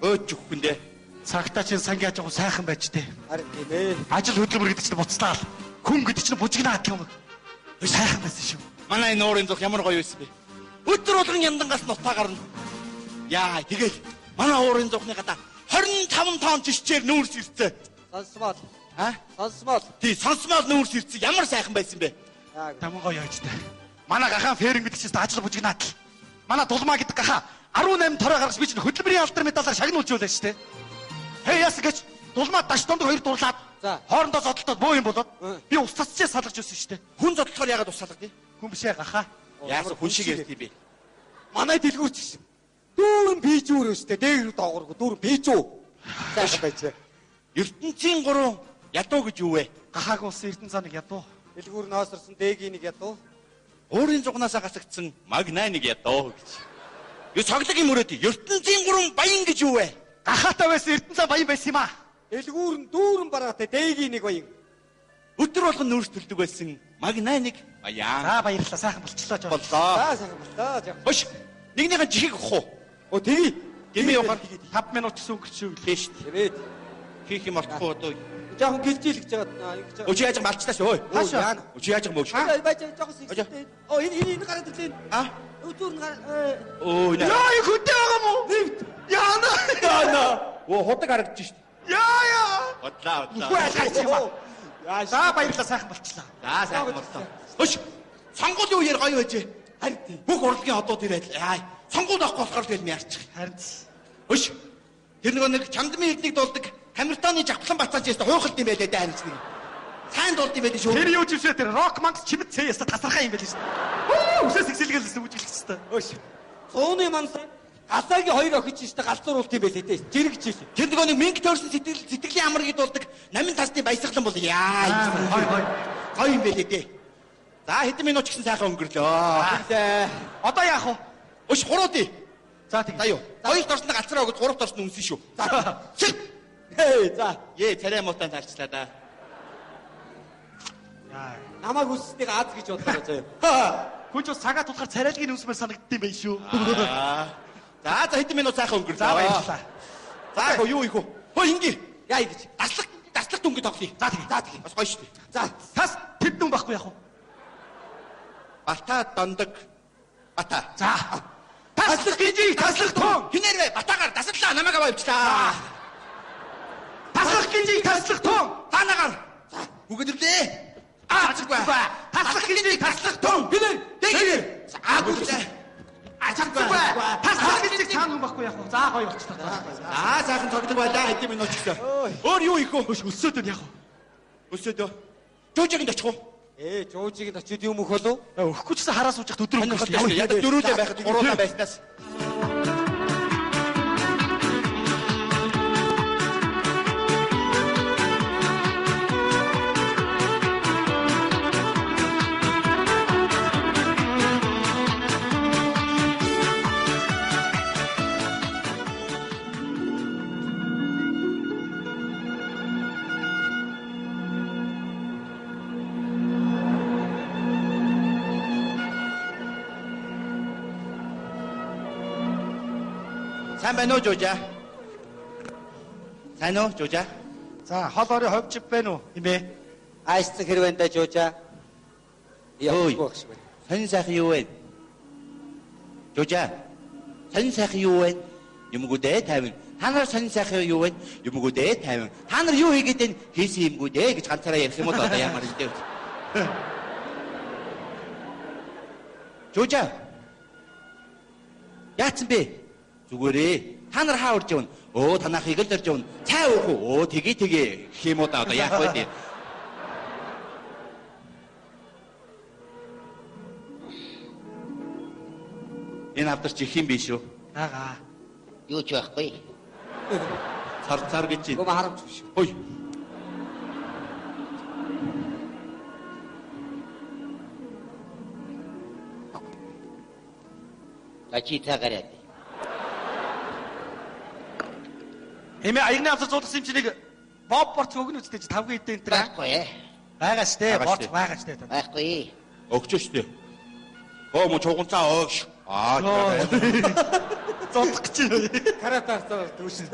Өөж өгөхгүй. Цагтаа чинь сангийн аж ахуй сайхан байж тээ. Харин тийм ээ. Ажил хөдөлмөр гэдэг чинь буцлаа л. Хүн гэдэг чинь бужигнаад юм. Сайхан байсан шүү. Манай энэ уурын зүг ямар гоё байсан бэ? Өдөр болгон яндангаас нутаа гарна. Яа, тэгэл манай уурын зүгний гадаа 25 тонн жишчээр нүүрс ирцээ. Сонсмол. Сонсмол. Тий, сонсмол нүүрс ирцээ. Ямар сайхан байсан бэ? Таман гоё яаж тээ. Манай гахаан феринг гэдэг чинь ажил бужигнаад л. Манай дулмаа гэдэг гахаа 18 тороо гаргаж би чинь хөдөлмөрийн алдар медалаар шагнуулж байлаа шүү дээ. Хей яс гэж дулмаа даш донд хоёр дурлаад хоорондоо зодтолтод боо юм болоод би ус цацчээ салгаж өссөн шүү дээ. Хүн зодлохоор яагаад ус салгадээ? Хүн бишээ гахаа. Яасан хүн шиг ярьд юм бэ? манай дэлгүүрч гэсэн. Дүүрэн бийжүүр өстэй. Дээгрүү доогорго дүүрэн бийжүү. Сайхан байж. ертөнцийн 3 ядуу гэж юу вэ? Гахааг улсын Эрдэнэ цааныг ядуу. Дэлгүүр нь хоосорсон дээгийн нэг ядуу. Өөрийн зугнаасаа гасагдсан магнайныг ядуу гэж. Юу цоглогийн мөрөөд ертөнцийн 3 баян гэж юу вэ? Гахаатай байсан Эрдэнэ цаа баян байсан юм аа. Дэлгүүр нь дүүрэн бараатай дээгийн нэг баян. Өдөр болгон нүүрс төлдөг байсан магнайныг баян. За баярлалаа сайхан болчихлоо жоо. Боллоо. За сайхан боллоо. Хош. Нэгнийхэн жихийг өгөх үү? Оо тэгье. Гэмээ явахаар 5 минут гэсэн өнгөрчихөө. тийш. Тэгээд Хийх юм болохгүй одоо. жоохон гэлжил гэж байгаа. Ингэж байгаа. Өчиг яаж малчтааш өө. Яана. Өчиг яаж мөөш. Байж жоохон сэгтэй. Оо энэ гараад ирлээ. А? Өдөр нь Өө нэ. Яа их хөдөө байгаа мó? Яана. Яана. Оо худаг харагдаж шít. Яа. Бодлаа. Үгүй алгаач юм аа. За баярлалаа сайхан болчихлоо. За сайхан боллоо. Хөш. Сонгуулийн үеэр гоё байжээ. Харин бүх урлагийн одууд ирээд яа. Сонгуул авах болохоор тэгэл мярчих. Харин Хөш. Тэр нэг чамдмын эрднийг дуулдаг Камертоны жавхлан бацаач яста хуйхалт юм байлээ даа нэг. Сайн дуулд юм байлээ шүү. тэр юу ч юм шиг тэр рок манкс чимэд цээ яста тасархаа юм байлээ шүү. Үсээс ихсэлгээл үүжлэх хэвээр. Өш. Цууны манс галаагийн хоёр охиж штэ галзууруулт юм байлээ дээ. Жирэг жил. Тэр нэг мэнг тойрсон сэтгэлийн амрыг дуулдаг намын тасны баясгалан бол яа. Гоё юм байлээ дээ. За хэдэн минут ч гэсэн сайхан өнгөрлөө. Одоо яах вэ? Өш хуруудъя. За тийм. За юу. Хоёрт орсны галзраа өгöd гуравт орсны үнсэн шүү. За. Хей за. Царай муутаа таарчлаа да. Яа. Намайг үсснийг Аз гэж бодлоо заяа. Хүн ч бас цагаа тулахаар царайлгийн үнсмээр санагдсан юм байна шүү. За хэдэн минут сайхан өнгөрлөө. За баярлалаа. За юу ийхүү. Хөө ингэ. Яа гэж. Таслах дүнгээ тоглоё. За тийм. За тийм. Бас гоё шүү дээ. За. Тас тэд дүн байхгүй яах вэ? Бата дондог. Бата. За. Таслах гинжиг таслах тун. Хинээр вэ? Батагаар таслаа намайг аваа явчлаа. Таслах гинжиг таслах тун. Танагаар. Бүгдэрлээ. Ачиггүй. Таслах гинжиг таслах тун. Хинээр. Дэгэр. Аагүй. Ачиггүй. Таслах гинжиг цаана хүн байхгүй яах вэ? За гоё болчихлоо. Сайхан тоглох байлаа хэдэн минут ч гэсэн. Өөр юу ийхүү? Өсөөд нь яах вэ? Өсөөдөө. Жожигийн очих уу? Жуужиг очиод юм өх болов? Өгөхгүй ч гэсэн хараа сууж өдөр өнгөрсөн. Яг дөрүүлээ байхад гуруулаа байснаас. Сайн байна уу Жужа? Сайн уу Жужа? За хол орой ховжиг байна уу? Юм бэ? Айсцэг хэрвэн да жуужа. Ой. Сонин сайхан юу вэ? Жужа. Сонин сайхан юу вэ? Юмгүүдээ тайван. Та нар сонин сайхан юу вэ? Юмгүүдээ тайван. Та нар юу хийгээд энэ хийсэн юмгүүдээ гэж ганцаараа ярих юм бол одоо ямар юм бэ? Жужа. Яатсан бэ? Зүгээрээ. Та нар хаа урж явна? Өө танахыг л орж явна. Цай уух уу? Өө тгий гэх юм уу да одоо яах вэ? Энэ авдарч их юм биш үү? Аагаа. Юу ч байхгүй. Цар гэж. Гом харамч биш. Ой. Ачи цагаарай. Эмээ аягны авсар зуулгасан юм чи нэг боб борц өгнө үстэй чи тавгийн эдэн энэ. Байхгүй. Байгаа штэ. Борц байгаа штэ. Байхгүй. Өгч штэ. Оо мо чуганцаа өгш. Зодох гэж байна. Каратаар дүүшин.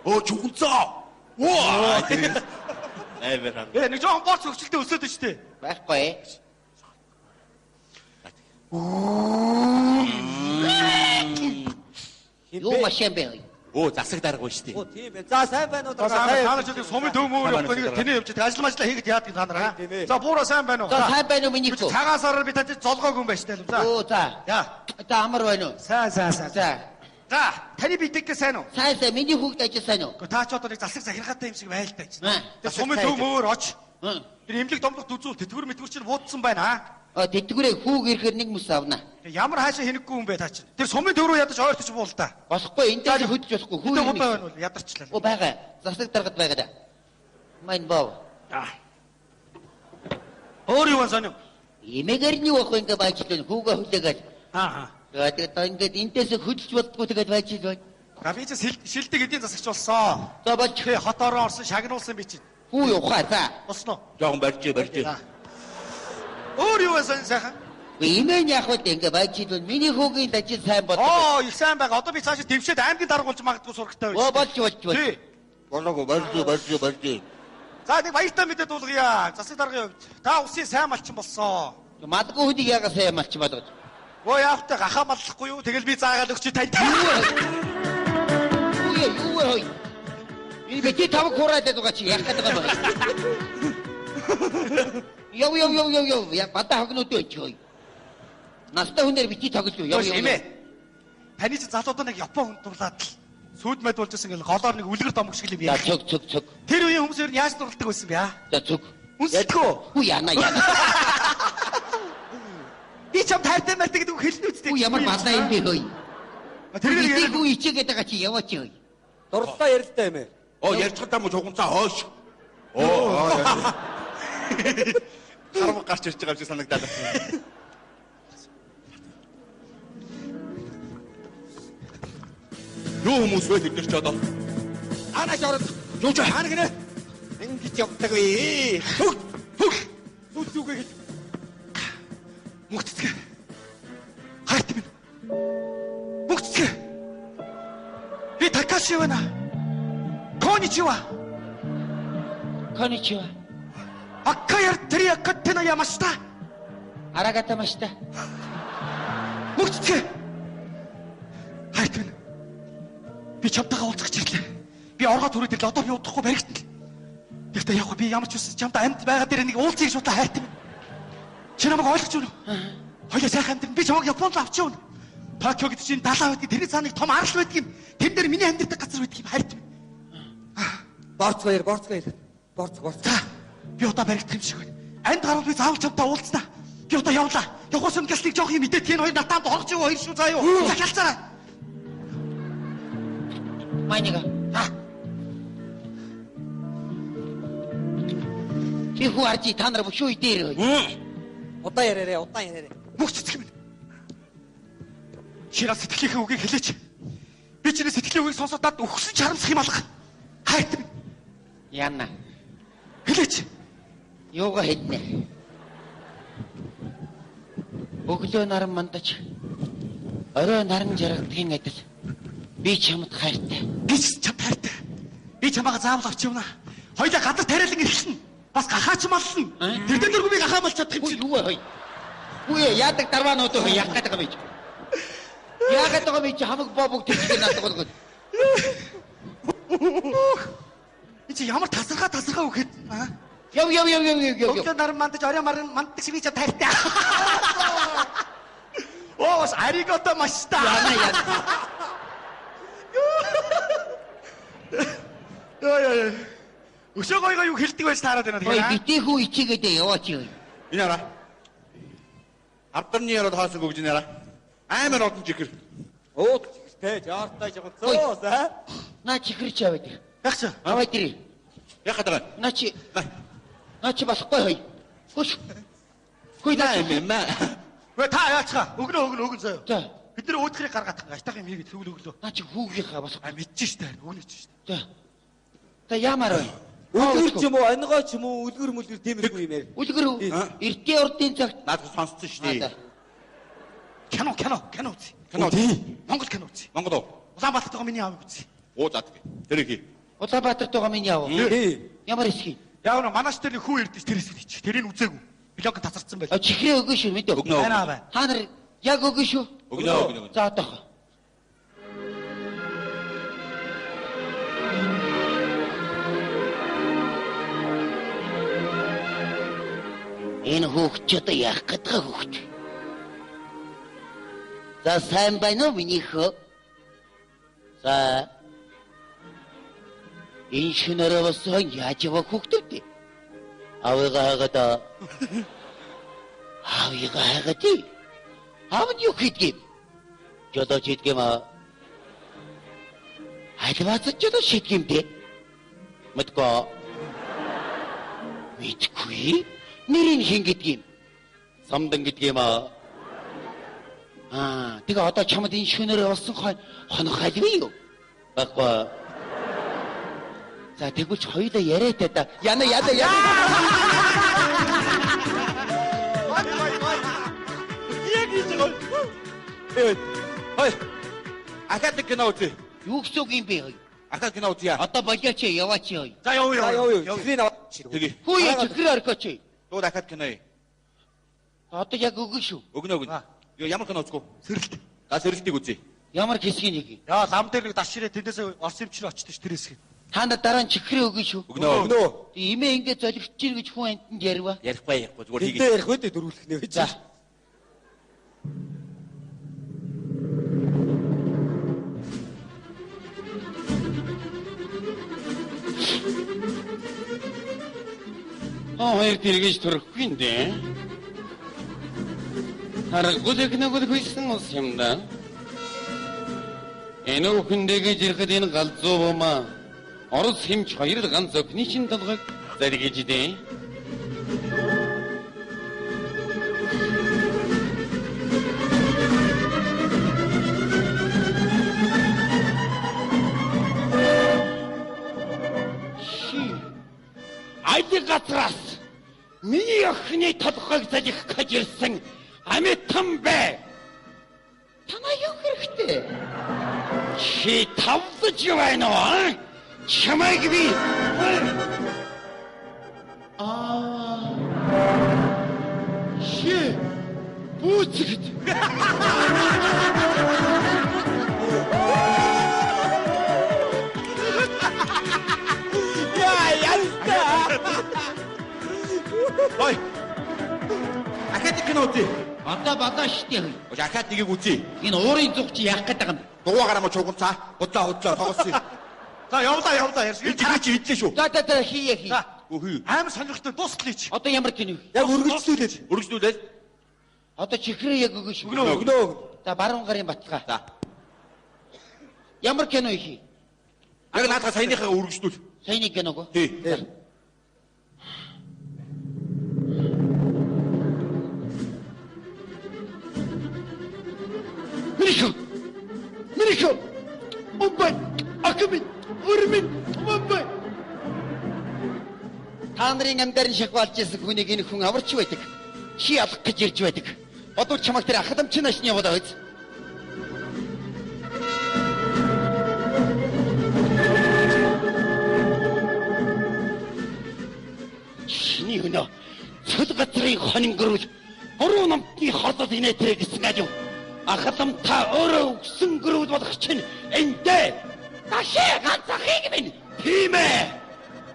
Оо чуганцаа. Оо. Эвэр. Нэг жоохон борц өгчлөлтөө өсөөд штэ. Байхгүй. Юу машин бэ? Оо засаг дарга штэ. Оо тийм ээ. За сайн байна уу? За сайн байна. Та нар сумын төв мөр явахгүй тэний явж ажил мажлаа хийгээд яадаг та нар. За буура сайн байна уу? За сайн байна уу миний хүү? Цагаан сараар би танд золгоог юм байна штэ. За. Оо за. Яа. Та амар байна уу? Сайн. За. За таны бидэкгээ сайн уу? Сайн миний хүүхд ажил сайн уу? Гэхдээ та ч одоо нэг засаг захиргаатай юм шиг байлтай ч. Аа. Тэр сумын төв мөр оч. Тэр эмлэг домлох дүзүүл тэтгэвэр мэтгүр чинь буудсан байна аа. Тэтгэврээ хүүг ирэхээр нэг мөс авна. Ямар хаашаа хэнэггүй юм бэ та чинь. Тэр сумын төв рүү ядаж ойртож буул та. Болохгүй энэ дээр хөдж болохгүй. Хүү удаа байна уу ядарчлаа. Оо байгаа. Засаг даргад байгаа да. Мань бав. Өөр юу сонь? Имэгэрний واخ ингээ баачлаа хүүгээ хүлээгээд. Аа. Тэгээд ингээд энтэйс хөдөлж болдгоо тэгээд баачлаа. Би ч шилдэг эдийн засагч болсон. За болж хот орон орсон шагнуулсан би чинь. Хүү явахаа за. Босно. Жохон барьж. Өөр юу сонь сайхан? Имэн яг л ингээ баачлаа. Миний хүүгийн ажил сайн болдог. Оо, их сайн байгаа. Одоо би цаашаа дэвшээд аймгийн дарга болж магадгүй сурагтай байна. Оо болж. Болоогүй барьж. За нэг баяртай мэдээ дуулгая. Засаг даргын хувьд та усын сайн малчин болсон. Мадгүй хүнийг яга сайн малчин болгож. Оо яавтай гахаа маллахгүй юу? Тэгэл би заагаад өгч тань. Юу вэ? Энэ бити тав хураад байгаа чи яг гэдэг юм байна. Йоо. Я бата хогноод өчөө. Настай хүнээр бити тоглож юу? Эмээ. Таны чи залуудаа нэг Япон хүн дурлаад л сүйдмэд болж исэн гэл голоор нэг үлгэр домог шиг юм яа. Цөг. Тэр үеийн хүмүүс ер нь яаж дурладаг байсан бэ аа? За цөг. Үнсэтгэв. Хүү яана. Би ч юм тайртай мэлтэй гэдэг үг хэлнэ үстэй. Хүү ямар бадаа юм бэ хөөе. Тэр нэг үе ичээгээд байгаа чи яваач хөөе. Дурлаа ярилтай юм ээ. Оо ярьж байгаа юм жугамцаа хоош. Оо. Харам гарч ирж байгаа юм шиг санагдаад байна. Юу хүмүүс вэ тэд нар ч одоо? Анаа шорот. Юу ч хаана гинэ? Ингэж явдаг вэ? Зүг. Мөхцөг. Хайт минь. Мөхцөг. Би Такаши байна. Коничива. Аккаяр триакаттена ямашта. Арагатамашта. Мөхцөг. Хайт минь. Би чамтайгаа уулзах ирлээ. Би оргоо түрээд ирлээ. Одоо би удахгүй баригдана. Тэгтээ яг би ямар ч үс чамтай амьд байгаа дээр нэг уулзыг шууд хайрт юм. Чи намайг ойлгож байна уу? Хоёул сайхан амьд. Би чамайг Японд авч явна. Токио гэдэг чинь далаа байдаг. Тэрний цаана нэг том арал байдаг юм. Тэн дээр миний амьдардаг газар байдаг юм. Хайрт юм. Борцгоёр. За. Би удаа баригдах юм шиг байна. Амьд гарвал би заавал чамтай уулзнаа. Би удаа явлаа. Явахаас өмнө гэлтийг жоох юм мэдээ тийм хоёр натаанд орж ивэ хоёр шүү заа юу. Захиалцаа. Майнига. Би хуарчи та нар бүшүү дээр. Удаа яраарэ. Мөхцөг юм. Шираа сэтгэлийнхээ үгийг хэлээч. Би чиний сэтгэлийн үгийг сонсоод дад өгсөн ч харамсах юм алга. Хайрт минь. Яна. Хэлээч. Юугаа хэлнэ? Өглөө наран мандаж. Орой наран жаргадгийн адил. Би чамд хайртай. Би чамд хайртай. Би чамайг заавал авч явна. Хоёулаа гадар тариалан ирсэн. Бас гахаач маллна. Тэр дээргүй би гахаа малч чадах юм чи. Юу вэ? Үе яадаг дарваанууд яг гэдэг юм чи. Яг гэдэг юм чи хамаг бобог тэгж надад болгоод. Чи ямар тасархаа үхэд аа? Яв. Өглөө наран мандаж орой манддаг шиг би чамд хайртай. Оо, аригото машта. Яна. Яа. Өшөөгөө юу хэлдэг байж таарад байна тэгэхээр. Ой, битээ хүү ичээгээд яваач юу. Энэ хараа. Ардны ярууд хаасан гүгж нэраа. Амар олон чихэр. Оо, чихтэй жаартай жоохон зөө за. Наа чихэрч аваад. Яг ч. Аваад ирээ. Яг хадаа. Наа чи болохгүй хой. Хөш. Хүй наа юм. Вэ та яачгаа? Өгнө заяа. За. Бид нар өөдрийг гаргаад айтах юм хийгээд төгөл өглөө. Наа чи хүүгийнхаа болохгүй. Мэдчихэж штэ. Өгнөж штэ. За. Та ямар вэ? Үлгэр ч юм уу, анигоо ч юм уу, үлгэр тиймэрхүү юм яа. Үлгэр үү? Эртний урдын цагт надад сонссон шүү дээ. Кино үз. Кино тий. Монгол кино үз. Монгол уу? Улаанбаатарт байгаа миний аав үз. Оо заадаг. Тэр их. Улаанбаатарт байгаа миний аав. Тий. Ямар эсхий? Яг нь манайч тэр нэг хүү ирдэж тэрээс хэлчих. Тэрийг үзээгүй. Блог тасарсан байл. Чихрээ өгөө шүү мэдээ. Өгнө. Та нар яг өгөө шүү. Өгнө. За одоох. Энэ хүүхд яах гэдэг хүүхд. За сайн байна уу миний хөө? За энэ шинээрээ бас яаж явах хүүхдүүд? Авигаа хагаад. Аавд юу хийдгийг? Жолооч хийдгийм аа. Альваац жолооч хийдгийм дээ. Мэдгүй. Нэрийг хин гэдгийм? Самдан гэдгийм аа. Тэгээ одоо чамд энэ шөнөөрөө болсон хонох хальвээ юу? Баггүй. За тэгвэл хоёулаа яриатай да. Яна. Яг ийж байгаа. Ой. Ахад кино үзье. Юу гэсэн юм бэ? Ахад кино үзье. Одоо болооч яваач ёо. За яваа. Чихрийн аваад. Тэгээ. Хүү яа чихрээ орхооч. Дууд ахад кино. Одоо яг өгнө шүү. Өгнө. Юу ямар кино үзгүү? Сэрэлт. Сэрэлтийг үзье. Ямар хэсгийг нэг. Яа лам дээр нэг даширээ тэндээс орс юмчрээ очтож тэр хэсгийг. Таанда дараа нь чихрээ өгнө шүү. Өгнө. Имээ ингэ золигч чинь гэж хүн амтнд ярива. Ярихгүй зүгээр хийгээ. Тэндээ ярих үү дөрвөлх нэ. За. Хоёр тэргэж төрөхгүй нэ. Хараггүй нэгнэгэл хүйсэн ус юм да. Энэ хүндэгэж ирэхэд энэ галзуу бомаа. Орос хэмж хоёр ганц өхний чин толгойг заргиж дээ. Айди гатраас миний өхний толгойг заргих гэж ирсэн амитан бэ. Танаа юу хэрэгтэй? Чи тавдаж байна уу? Чамайг би Чи бүцэгт Ой. Ахад кино үзье. Одоо бадаа штэ. Ахад нэгийг үзье. Энэ уурын зүг чи яах гээд байгаа юм? Дугаараа мо чугунцаа. Худлаа тоглосон. За явлаа ярьж. Энэ чи идлээ шүү. За хий. Үгүй. Амар сонирхолтой дуустлаа чи. Одоо ямар кино? Яг өргөжлүүлээд. Одоо чихрээ яг өгнө шүү. Өгнө. За баруун гарын баталгаа. За. Ямар кино хий? Яг наадаа саяныхаа өргөжлүүл. Саяны киног. Тий. Мэрихо. Мумбай. Акмин. Урмин. Мумбай. Та нарын амдарын шахвалж ирсэн хүнийг энэ хүн аварч байдаг. Чи алах гэж ирж байдаг. Одоо чамаг тэр ахадамч нашны яваад байц. Чиний өнөө цөл газрын хонингөрүүл оруу намтны хордод инээтрэ гэсэн ажив. Ахадам та өөрөө өгсөн гөрүүд болох чинь эндээ. Ташаа ганцахыг минь. Тийм ээ.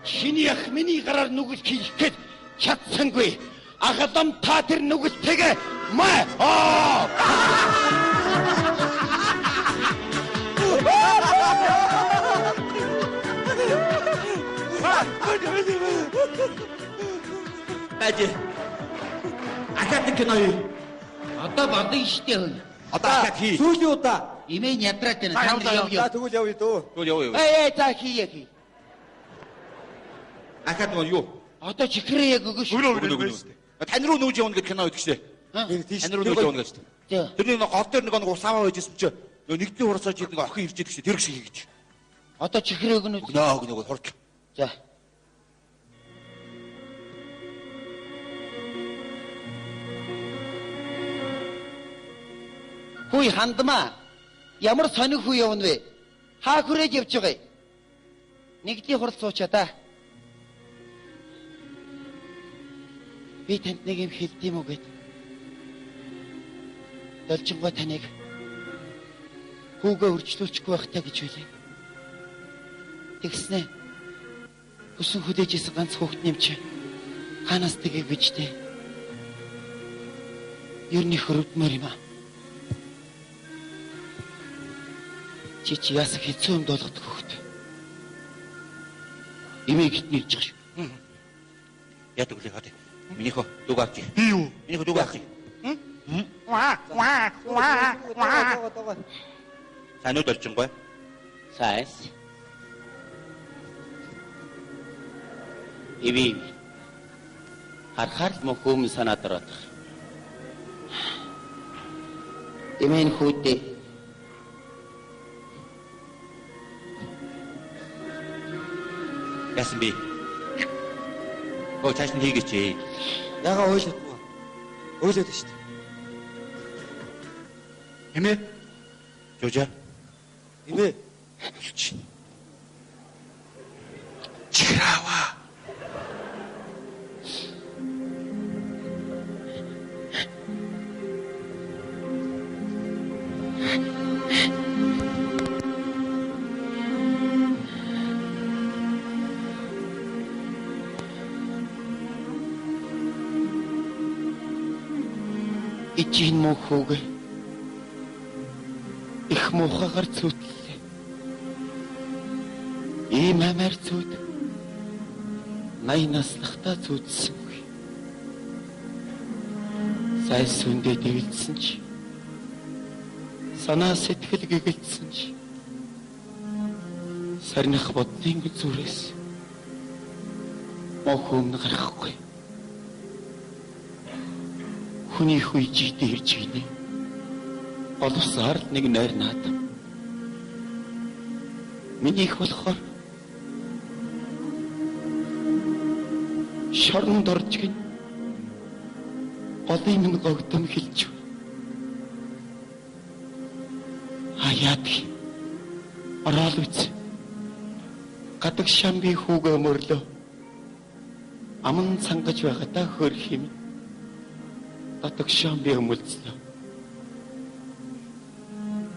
Чиний ах миний гараар нүгэл хийх гээд чадсангүй. Ахадам та тэр нүгэлтэйгээ маа. Бади. Ахад кинои. Одоо бадын штэ. Одоо ахад хий. Сүүлийн удаа. Имэн ядраад байна. За тэгвэл явъя дөө. Тэгвэл явъя. За хий. Ахад юу? Одоо чихрээ яг өгөөш. Өгнө. Тань руу нүүж явна гэж кино өгдөг шээ. Тань руу нүүж явна гэж. Тэр нэг гол дээр нэг усааваа байжсэн чи нэгдний хурцааж нэг охин ирж идэг шээ. Тэр шиг хийж. Одоо чихрээ өгнө. Өгнө хурд. За. Хүй хандмаа. Ямар сонир хүү явна вэ? Хаа хүрээж явж байгаа юм? Нэгдний хурд суучаа да. Би танд нэг юм хэлдэм үү гэд. Должингой таныг хүүгээ үржлүүлчихгүй байхтаа гэж байлаа. Тэгснэ. Хүсэн хүлээжсэн ганц хүүхэд нэмч. Ханаас тгийг гэж дээ. Юрны хөрөвдмөр юм аа. Чи яасан хэцүү юм болгодог хүүхэд. Имийг хитнэрж байгаа шүү. Яадаг үлээ хаа. Минийхөө дугаарч. Би юу? Минийхөө дугаарч. Санууд орчингой. Сайс. Иви. Харахаар л мөхөөм санаад ороод. Эмэн хүүтэй. Яасан бэ? Оо цааш нь хийгээч ээ. Ягаа ойлохгүй. Ойлоод шүү дээ. Эмээ. Жужа. Эмээ. Чирава. Ичин мөхөөг их мохагаар зүтлээ. Ийм амар зүт 80 наслахтаа зүтсэнгүй. Сайн сүндээ дэвэлсэн чи санаа сэтгэл гэгэлсэн чи сарних бодны зүрээс мохөөм гарахгүй. Хүний хүйжтэй ирж гинэ. Олсаар нэг нойр наадам. Минийх болохоор шоронд орж гин. Голын минь гогдом хэлж. Хаяад ороод үз. Гадаг шамби хүүгээ мөрлөө. Аман цангаж байгаадаа хөрх юм. Гадаг шамби өмөлцлөө.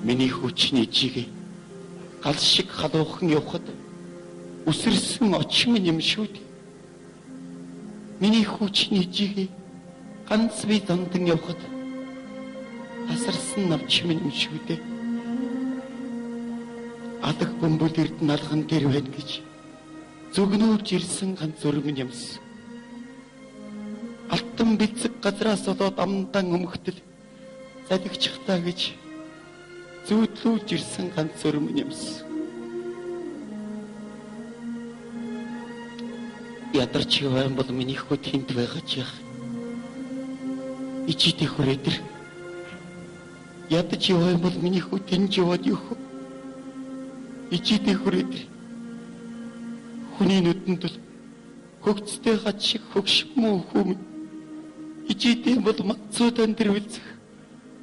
Миний хүчний жигээ гал шиг халуухан явхад үсэрсэн очим юм шүү дээ. Миний хүчний жигээ ганц би зандан явхад тасарсан навчим юм шүү дээ. Адаг бөмбөл эрдэнэ алган дээр байна гэж зүгнүүрж ирсэн ганц өргөн юмс. Алтан бэлцэг газраас олоод амдан өмгтөл залгичихтаа гэж зүүдлүүлж ирсэн ганц өрмөн юмс. Ядарч явсан бол миний хөт хинт байгаач яах. Ичидэ хүрээдэр. Ядаж явсан бол миний хөт энэ яваад юу. Ичидэ хүрээдэр. Хүний нүдэнд л хөгцтэй гач шиг хөгшмөө хүм. Ичидэ бол мацуудан дэрвэлцэх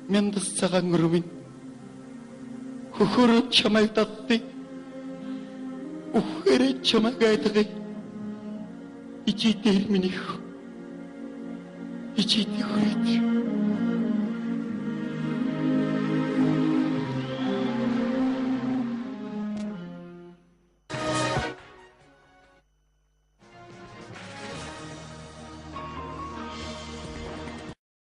мяндас цагаан өрмөн. Хөхөр чамайг татдээ. Ухэр чамайг айдгаа. Ичидэ минийх. Ичидэ хүрээдэр.